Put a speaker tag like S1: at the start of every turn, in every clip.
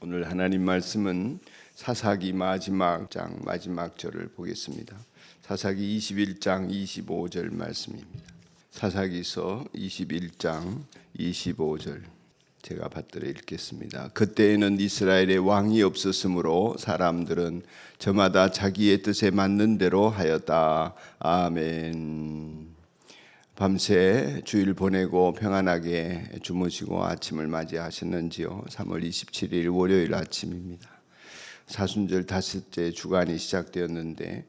S1: 오늘 하나님 말씀은 사사기 마지막 장 마지막 절을 보겠습니다. 사사기 21장 25절 말씀입니다. 사사기서 21장 25절 제가 받들어 읽겠습니다. 그때에는 이스라엘에 왕이 없었으므로 사람들은 저마다 자기의 뜻에 맞는 대로 하였다. 아멘. 밤새 주일 보내고 평안하게 주무시고 아침을 맞이하셨는지요? 3월 27일 월요일 아침입니다. 사순절 다섯째 주간이 시작되었는데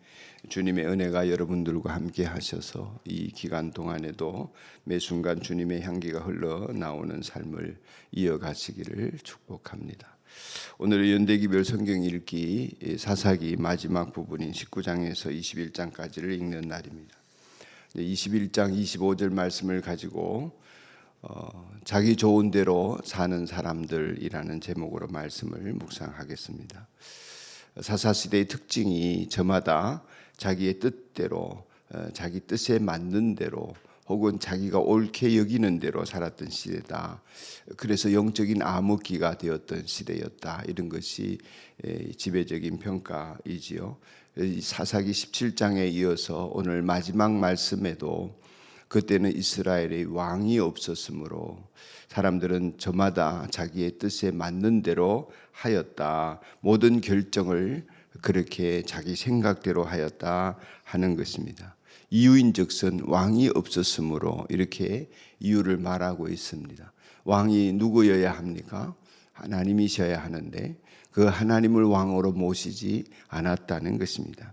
S1: 주님의 은혜가 여러분들과 함께 하셔서 이 기간 동안에도 매 순간 주님의 향기가 흘러나오는 삶을 이어가시기를 축복합니다. 오늘은 연대기별 성경 읽기 사사기 마지막 부분인 19장에서 21장까지를 읽는 날입니다. 21장 25절 말씀을 가지고 자기 좋은 대로 사는 사람들이라는 제목으로 말씀을 묵상하겠습니다. 사사시대의 특징이 저마다 자기의 뜻대로 자기 뜻에 맞는 대로 혹은 자기가 옳게 여기는 대로 살았던 시대다. 그래서 영적인 암흑기가 되었던 시대였다. 이런 것이 지배적인 평가이지요. 사사기 17장에 이어서 오늘 마지막 말씀에도 그때는 이스라엘의 왕이 없었으므로 사람들은 저마다 자기의 뜻에 맞는 대로 하였다. 모든 결정을 그렇게 자기 생각대로 하였다 하는 것입니다. 이유인즉슨 왕이 없었으므로 이렇게 이유를 말하고 있습니다. 왕이 누구여야 합니까? 하나님이셔야 하는데 그 하나님을 왕으로 모시지 않았다는 것입니다.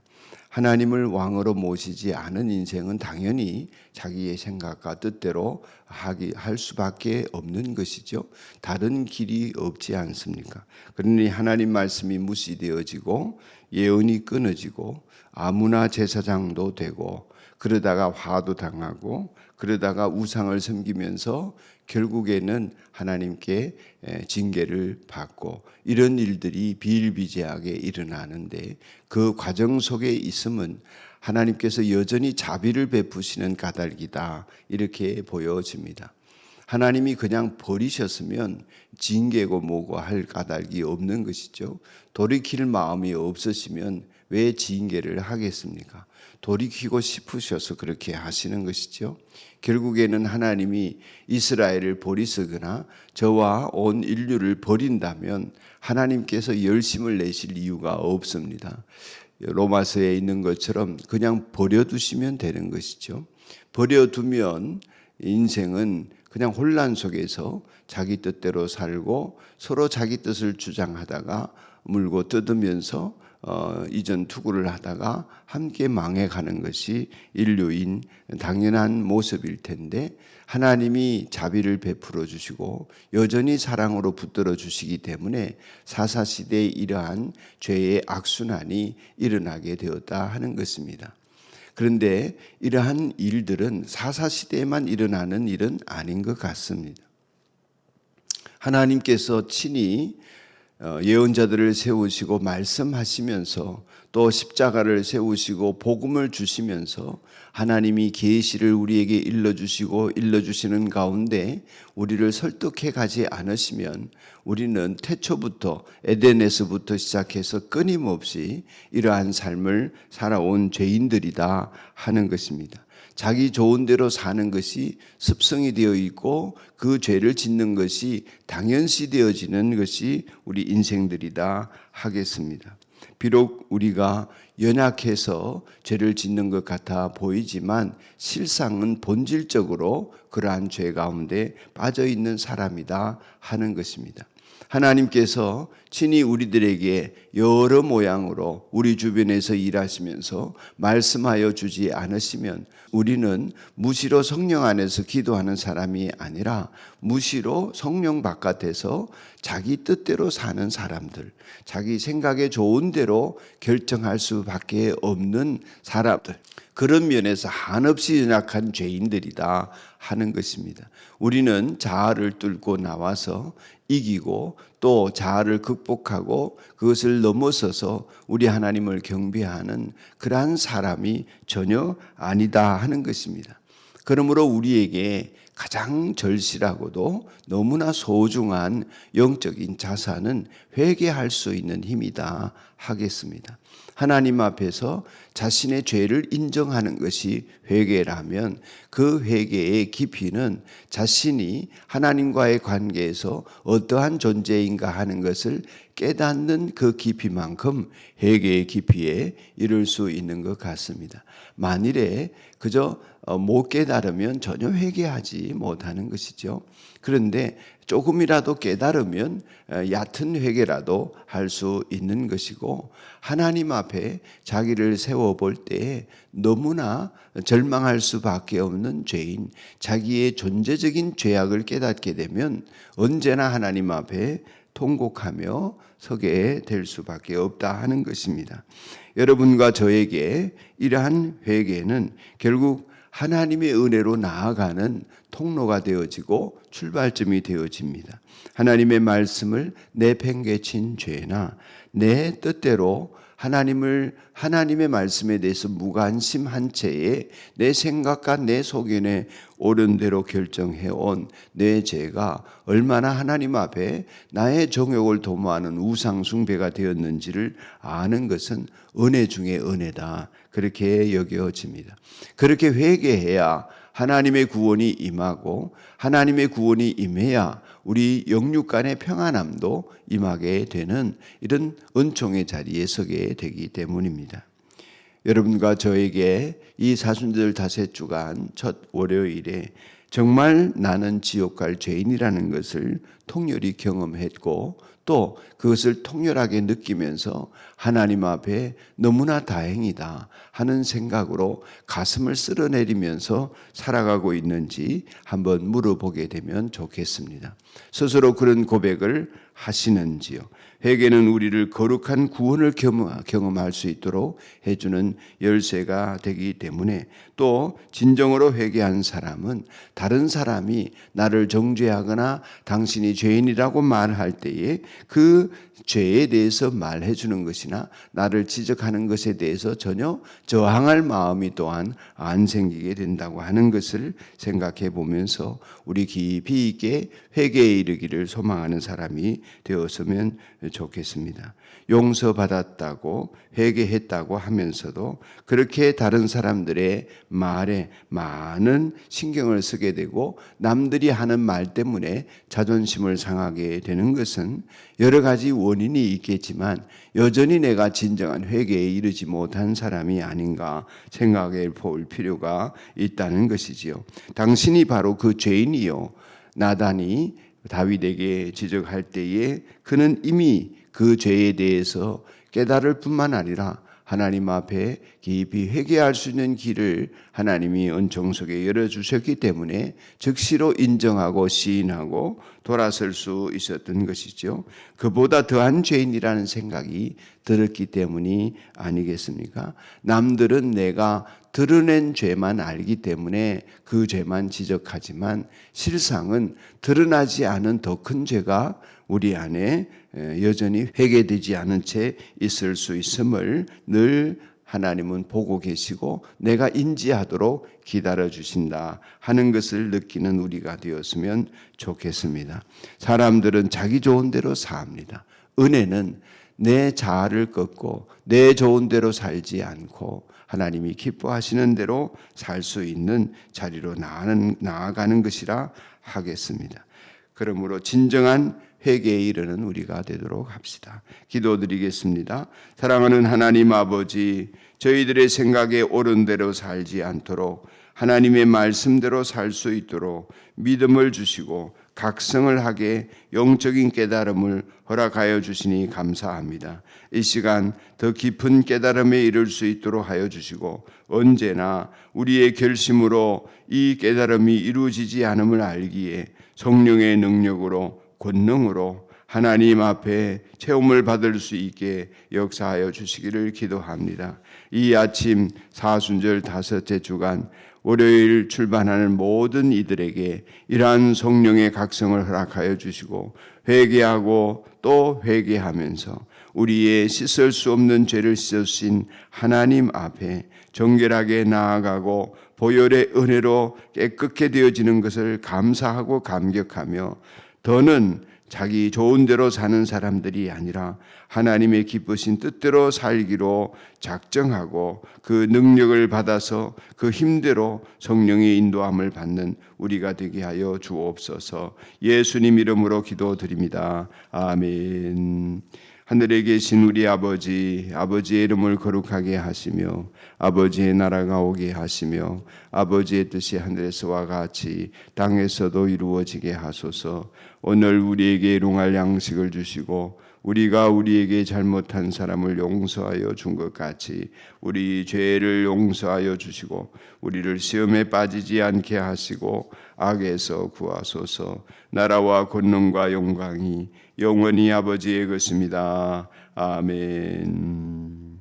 S1: 하나님을 왕으로 모시지 않은 인생은 당연히 자기의 생각과 뜻대로 할 수밖에 없는 것이죠. 다른 길이 없지 않습니까? 그러니 하나님 말씀이 무시되어지고 예언이 끊어지고 아무나 제사장도 되고 그러다가 화도 당하고 그러다가 우상을 섬기면서 결국에는 하나님께 징계를 받고 이런 일들이 비일비재하게 일어나는데 그 과정 속에 있음은 하나님께서 여전히 자비를 베푸시는 까닭이다 이렇게 보여집니다. 하나님이 그냥 버리셨으면 징계고 뭐고 할 까닭이 없는 것이죠. 돌이킬 마음이 없으시면 왜 징계를 하겠습니까? 돌이키고 싶으셔서 그렇게 하시는 것이죠. 결국에는 하나님이 이스라엘을 버리시거나 저와 온 인류를 버린다면 하나님께서 열심을 내실 이유가 없습니다. 로마서에 있는 것처럼 그냥 버려두시면 되는 것이죠. 버려두면 인생은 그냥 혼란 속에서 자기 뜻대로 살고 서로 자기 뜻을 주장하다가 물고 뜯으면서 이전 투구를 하다가 함께 망해가는 것이 인류인 당연한 모습일 텐데 하나님이 자비를 베풀어 주시고 여전히 사랑으로 붙들어 주시기 때문에 사사시대에 이러한 죄의 악순환이 일어나게 되었다 하는 것입니다. 그런데 이러한 일들은 사사시대에만 일어나는 일은 아닌 것 같습니다. 하나님께서 친히 예언자들을 세우시고 말씀하시면서 또 십자가를 세우시고 복음을 주시면서 하나님이 계시를 우리에게 일러주시고 일러주시는 가운데 우리를 설득해 가지 않으시면 우리는 태초부터 에덴에서부터 시작해서 끊임없이 이러한 삶을 살아온 죄인들이다 하는 것입니다. 자기 좋은 대로 사는 것이 습성이 되어 있고 그 죄를 짓는 것이 당연시 되어지는 것이 우리 인생들이다 하겠습니다. 비록 우리가 연약해서 죄를 짓는 것 같아 보이지만 실상은 본질적으로 그러한 죄 가운데 빠져 있는 사람이다 하는 것입니다. 하나님께서 친히 우리들에게 여러 모양으로 우리 주변에서 일하시면서 말씀하여 주지 않으시면 우리는 무시로 성령 안에서 기도하는 사람이 아니라 무시로 성령 바깥에서 자기 뜻대로 사는 사람들, 자기 생각에 좋은 대로 결정할 수밖에 없는 사람들, 그런 면에서 한없이 연약한 죄인들이다 하는 것입니다. 우리는 자아를 뚫고 나와서 이기고 또 자아를 극복하고 그것을 넘어서서 우리 하나님을 경배하는 그러한 사람이 전혀 아니다 하는 것입니다. 그러므로 우리에게 가장 절실하고도 너무나 소중한 영적인 자산은 회개할 수 있는 힘이다 하겠습니다. 하나님 앞에서 자신의 죄를 인정하는 것이 회개라면 그 회개의 깊이는 자신이 하나님과의 관계에서 어떠한 존재인가 하는 것을 깨닫는 그 깊이만큼 회개의 깊이에 이를 수 있는 것 같습니다. 만일에 그저 못 깨달으면 전혀 회개하지 못하는 것이죠. 그런데 조금이라도 깨달으면 얕은 회개라도 할 수 있는 것이고, 하나님 앞에 자기를 세워볼 때에 너무나 절망할 수밖에 없는 죄인, 자기의 존재적인 죄악을 깨닫게 되면 언제나 하나님 앞에 통곡하며 서게 될 수밖에 없다 하는 것입니다. 여러분과 저에게 이러한 회개는 결국 하나님의 은혜로 나아가는 통로가 되어지고 출발점이 되어집니다. 하나님의 말씀을 내팽개친 죄나 내 뜻대로 하나님의 말씀에 대해서 무관심한 채에 내 생각과 내 소견에 옳은 대로 결정해온 내 죄가 얼마나 하나님 앞에 나의 정욕을 도모하는 우상 숭배가 되었는지를 아는 것은 은혜 중에 은혜다, 그렇게 여겨집니다. 그렇게 회개해야 하나님의 구원이 임하고, 하나님의 구원이 임해야 우리 영육 간의 평안함도 임하게 되는 이런 은총의 자리에 서게 되기 때문입니다. 여러분과 저에게 이 사순절 닷새 주간 첫 월요일에 정말 나는 지옥 갈 죄인이라는 것을 통렬히 경험했고, 또 그것을 통렬하게 느끼면서 하나님 앞에 너무나 다행이다 하는 생각으로 가슴을 쓸어내리면서 살아가고 있는지 한번 물어보게 되면 좋겠습니다. 스스로 그런 고백을 하시는지요? 회개는 우리를 거룩한 구원을 경험할 수 있도록 해주는 열쇠가 되기 때문에, 또 진정으로 회개한 사람은 다른 사람이 나를 정죄하거나 당신이 죄인이라고 말할 때에 그 죄에 대해서 말해 주는 것이나 나를 지적하는 것에 대해서 전혀 저항할 마음이 또한 안 생기게 된다고 하는 것을 생각해 보면서 우리 깊이 있게 회개에 이르기를 소망하는 사람이 되었으면 좋겠습니다. 용서받았다고 회개했다고 하면서도 그렇게 다른 사람들의 말에 많은 신경을 쓰게 되고 남들이 하는 말 때문에 자존심을 상하게 되는 것은 여러 가지 원인이 있겠지만 여전히 내가 진정한 회개에 이르지 못한 사람이 아닌가 생각해 볼 필요가 있다는 것이지요. 당신이 바로 그 죄인이요, 나단이 다윗에게 지적할 때에 그는 이미 그 죄에 대해서 깨달을 뿐만 아니라 하나님 앞에 깊이 회개할 수 있는 길을 하나님이 은총 속에 열어주셨기 때문에 즉시로 인정하고 시인하고 돌아설 수 있었던 것이죠. 그보다 더한 죄인이라는 생각이 들었기 때문이 아니겠습니까? 남들은 내가 드러낸 죄만 알기 때문에 그 죄만 지적하지만 실상은 드러나지 않은 더 큰 죄가 우리 안에 여전히 회개되지 않은 채 있을 수 있음을 늘 하나님은 보고 계시고 내가 인지하도록 기다려 주신다 하는 것을 느끼는 우리가 되었으면 좋겠습니다. 사람들은 자기 좋은 대로 삽니다. 은혜는 내 자아를 꺾고 내 좋은 대로 살지 않고 하나님이 기뻐하시는 대로 살 수 있는 자리로 나아가는 것이라 하겠습니다. 그러므로 진정한 회개에 이르는 우리가 되도록 합시다. 기도드리겠습니다. 사랑하는 하나님 아버지, 저희들의 생각에 옳은 대로 살지 않도록 하나님의 말씀대로 살 수 있도록 믿음을 주시고 각성을 하게 영적인 깨달음을 허락하여 주시니 감사합니다. 이 시간 더 깊은 깨달음에 이를 수 있도록 하여 주시고 언제나 우리의 결심으로 이 깨달음이 이루어지지 않음을 알기에 성령의 능력으로 권능으로 하나님 앞에 체험을 받을 수 있게 역사하여 주시기를 기도합니다. 이 아침 사순절 다섯째 주간 월요일 출발하는 모든 이들에게 이러한 성령의 각성을 허락하여 주시고 회개하고 또 회개하면서 우리의 씻을 수 없는 죄를 씻으신 하나님 앞에 정결하게 나아가고 보혈의 은혜로 깨끗게 되어지는 것을 감사하고 감격하며 더는 자기 좋은 대로 사는 사람들이 아니라 하나님의 기쁘신 뜻대로 살기로 작정하고 그 능력을 받아서 그 힘대로 성령의 인도함을 받는 우리가 되게 하여 주옵소서. 예수님 이름으로 기도드립니다. 아멘. 하늘에 계신 우리 아버지의 이름을 거룩하게 하시며 아버지의 나라가 오게 하시며 아버지의 뜻이 하늘에서와 같이 땅에서도 이루어지게 하소서. 오늘 우리에게 일용할 양식을 주시고 우리가 우리에게 잘못한 사람을 용서하여 준 것 같이 우리 죄를 용서하여 주시고 우리를 시험에 빠지지 않게 하시고 악에서 구하소서. 나라와 권능과 영광이 영원히 아버지의 것입니다. 아멘.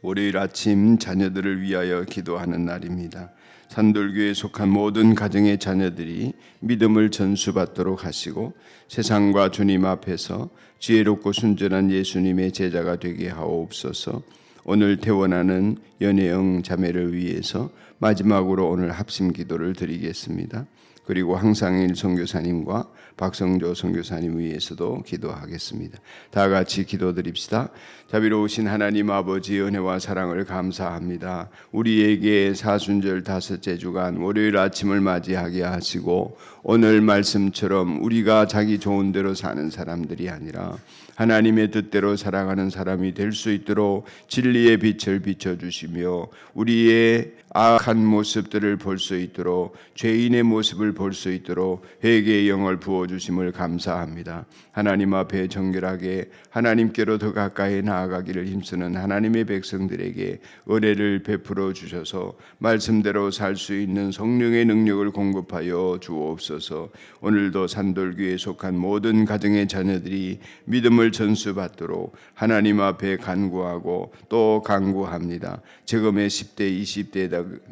S1: 월요일 아침 자녀들을 위하여 기도하는 날입니다. 산돌교에 속한 모든 가정의 자녀들이 믿음을 전수받도록 하시고 세상과 주님 앞에서 지혜롭고 순전한 예수님의 제자가 되게 하옵소서. 오늘 퇴원하는 연혜영 자매를 위해서 마지막으로 오늘 합심 기도를 드리겠습니다. 그리고 항상일 선교사님과 박성조 선교사님 위해서도 기도하겠습니다. 다 같이 기도드립시다. 자비로우신 하나님 아버지 은혜와 사랑을 감사합니다. 우리에게 사순절 다섯째 주간 월요일 아침을 맞이하게 하시고 오늘 말씀처럼 우리가 자기 좋은 대로 사는 사람들이 아니라 하나님의 뜻대로 살아가는 사람이 될 수 있도록 진리의 빛을 비춰주시며 우리의 악한 모습들을 볼 수 있도록 죄인의 모습을 볼 수 있도록 회개의 영을 부어주심을 감사합니다. 하나님 앞에 정결하게 하나님께로 더 가까이 나아가기를 힘쓰는 하나님의 백성들에게 은혜를 베풀어 주셔서 말씀대로 살 수 있는 성령의 능력을 공급하여 주옵소서. 오늘도 산돌교에 속한 모든 가정의 자녀들이 믿음을 전수받도록 하나님 앞에 간구하고 또 간구합니다. 지금의 10대,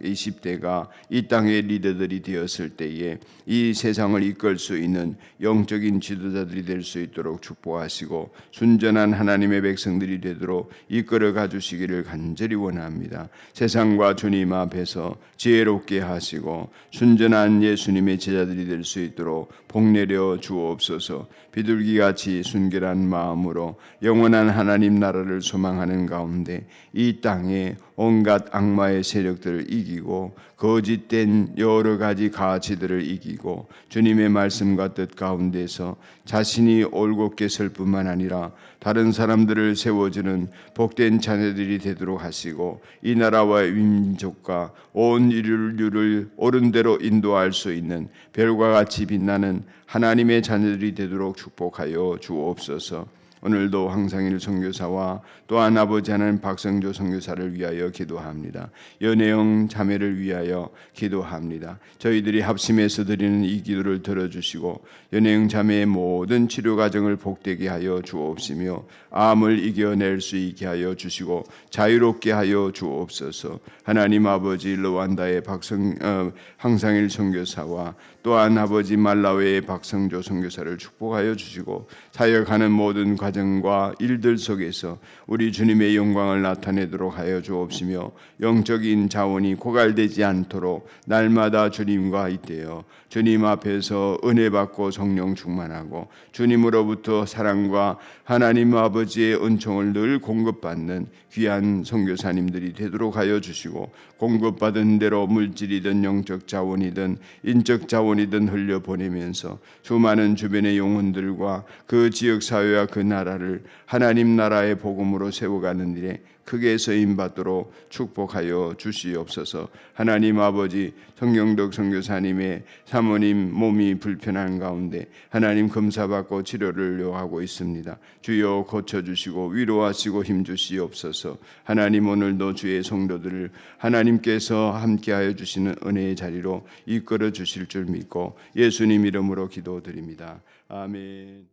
S1: 20대가 이 땅의 리더들이 되었을 때에 이 세상을 이끌 수 있는 영적인 지도자들이 될 수 있도록 축복하시고 순전한 하나님의 백성들이 되도록 이끌어가 주시기를 간절히 원합니다. 세상과 주님 앞에서 지혜롭게 하시고 순전한 예수님의 제자들이 될 수 있도록 복내려 주옵소서. 비둘기같이 순결한 마음으로 영원한 하나님 나라를 소망하는 가운데 이 땅에 온갖 악마의 세력들을 이기고 거짓된 여러 가지 가치들을 이기고 주님의 말씀과 뜻 가운데서 자신이 올곧게 설 뿐만 아니라 다른 사람들을 세워주는 복된 자녀들이 되도록 하시고 이 나라와 민족과 온 인류를 옳은 대로 인도할 수 있는 별과 같이 빛나는 하나님의 자녀들이 되도록 축복하여 주옵소서. 오늘도 황상일 선교사와 또한 아버지 하나님 박성조 선교사를 위하여 기도합니다. 연혜영 자매를 위하여 기도합니다. 저희들이 합심해서 드리는 이 기도를 들어주시고 연혜영 자매의 모든 치료 과정을 복되게 하여 주옵시며 암을 이겨낼 수 있게 하여 주시고 자유롭게 하여 주옵소서. 하나님 아버지 르완다의 황상일 선교사와 또한 아버지 말라웨의 박성조 선교사를 축복하여 주시고 사역하는 모든 과정과 일들 속에서 우리 주님의 영광을 나타내도록 하여 주옵시며 영적인 자원이 고갈되지 않도록 날마다 주님과 있대요 주님 앞에서 은혜 받고 성령 충만하고 주님으로부터 사랑과 하나님 아버지의 은총을 늘 공급받는 귀한 선교사님들이 되도록 하여 주시고 공급받은 대로 물질이든 영적 자원이든 인적 자원이든 흘려보내면서 수많은 주변의 영혼들과 그 지역 사회와 그 나라를 하나님 나라의 복음으로 세워가는 일에 크게 쓰임받도록 축복하여 주시옵소서. 하나님 아버지 성경덕 선교사님의 사모님 몸이 불편한 가운데 하나님 검사받고 치료를 요하고 있습니다. 주여 고쳐주시고 위로하시고 힘주시옵소서. 하나님 오늘도 주의 성도들을 하나님께서 함께하여 주시는 은혜의 자리로 이끌어 주실 줄 믿고 예수님 이름으로 기도드립니다. 아멘.